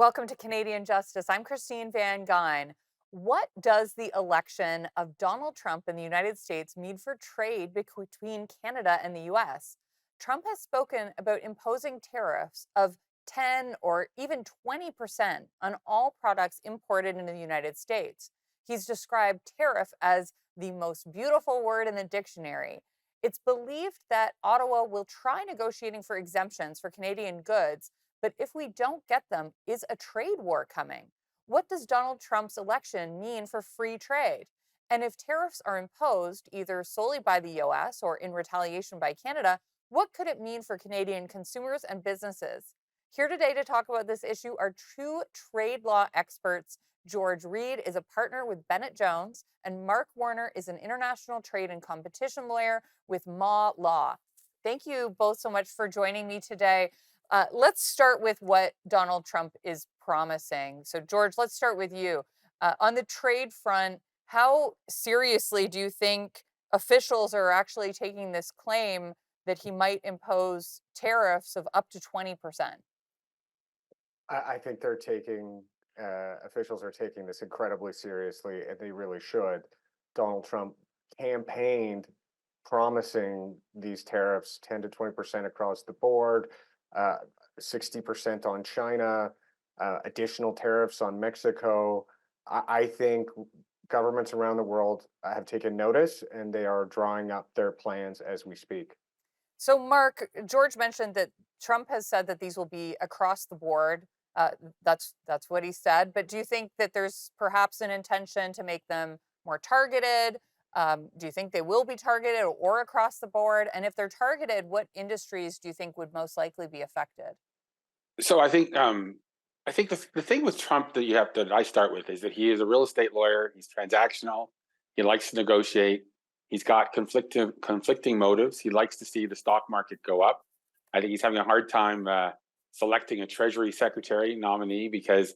Welcome to Canadian Justice. I'm Christine Van Gyn. What does the election of Donald Trump in the United States mean for trade between Canada and the US? Trump has spoken about imposing tariffs of 10 or even 20% on all products imported into the United States. He's described tariff as the most beautiful word in the dictionary. It's believed that Ottawa will try negotiating for exemptions for Canadian goods, but if we don't get them, is a trade war coming? What does Donald Trump's election mean for free trade? And if tariffs are imposed either solely by the US or in retaliation by Canada, what could it mean for Canadian consumers and businesses? Here today to talk about this issue are two trade law experts. George Reid is a partner with Bennett Jones, and Mark Warner is an international trade and competition lawyer with Maw Law. Thank you both so much for joining me today. Let's start with what Donald Trump is promising. So, George, let's start with you. On the trade front, how seriously do you think officials are actually taking this claim that he might impose tariffs of up to 20%? I think they're taking officials are taking this incredibly seriously, and they really should. Donald Trump campaigned promising these tariffs 10 to 20% across the board, 60% on China, additional tariffs on Mexico. I think governments around the world have taken notice, and they are drawing up their plans as we speak. So, Mark, George mentioned that Trump has said that these will be across the board. Uh, that's what he said. But do you think that there's perhaps an intention to make them more targeted? Do you think they will be targeted or across the board? And if they're targeted, what industries do you think would most likely be affected? So I think the thing with Trump that you have that I start with is that he is a real estate lawyer. He's transactional. He likes to negotiate. He's got conflicting motives. He likes to see the stock market go up. I think he's having a hard time selecting a Treasury Secretary nominee because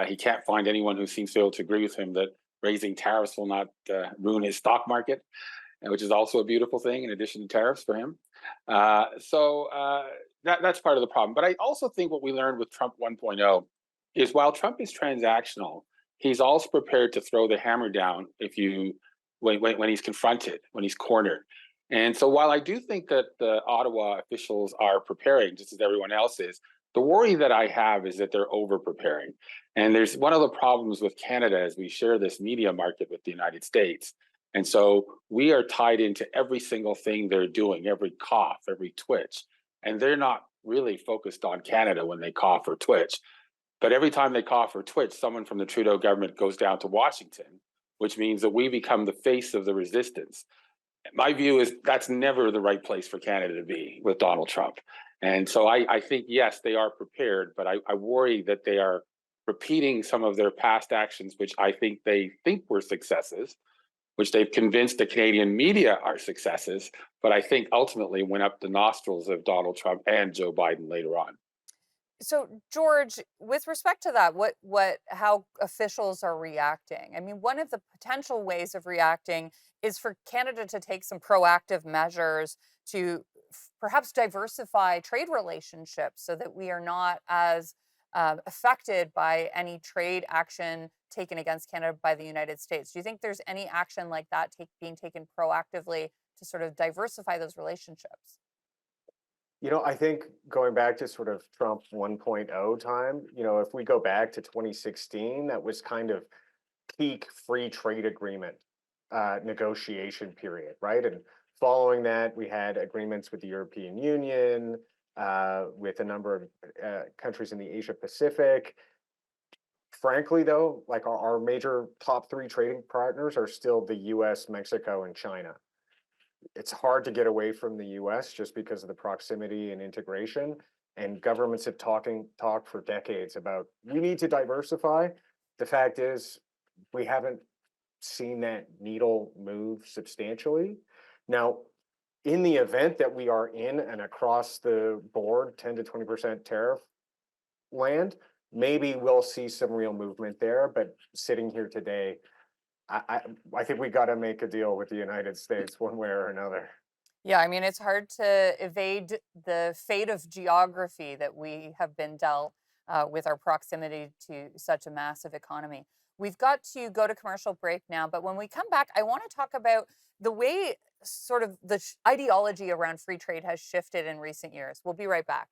he can't find anyone who seems to be able to agree with him that raising tariffs will not ruin his stock market, which is also a beautiful thing in addition to tariffs for him. That's part of the problem. But I also think what we learned with Trump 1.0 is while Trump is transactional, he's also prepared to throw the hammer down if you when he's confronted, when he's cornered. And so while I do think that the Ottawa officials are preparing, just as everyone else is, the worry that I have is that they're over preparing. And there's one of the problems with Canada is we share this media market with the United States. And so we are tied into every single thing they're doing, every cough, every twitch. And they're not really focused on Canada when they cough or twitch. But every time they cough or twitch, someone from the Trudeau government goes down to Washington, which means that we become the face of the resistance. My view is that's never the right place for Canada to be with Donald Trump. And so I think, yes, they are prepared, but I worry that they are repeating some of their past actions, which I think they think were successes, which they've convinced the Canadian media are successes, but I think ultimately went up the nostrils of Donald Trump and Joe Biden later on. So, George, with respect to that, how officials are reacting? I mean, one of the potential ways of reacting is for Canada to take some proactive measures to perhaps diversify trade relationships so that we are not as affected by any trade action taken against Canada by the United States. Do you think there's any action like that being taken proactively to sort of diversify those relationships? I think going back to sort of Trump 1.0 time, if we go back to 2016, that was kind of peak free trade agreement negotiation period, right? And following that, we had agreements with the European Union, with a number of countries in the Asia Pacific. Frankly, though, like our major top three trading partners are still the US, Mexico, and China. It's hard to get away from the US just because of the proximity and integration. And governments have talked for decades about we need to diversify. The fact is, we haven't seen that needle move substantially. Now, in the event that we are in an across the board 10 to 20% tariff land, maybe we'll see some real movement there. But sitting here today, I think we got to make a deal with the United States one way or another. Yeah, I mean, it's hard to evade the fate of geography that we have been dealt. with our proximity to such a massive economy. We've got to go to commercial break now, but when we come back, I want to talk about the way sort of the ideology around free trade has shifted in recent years. We'll be right back.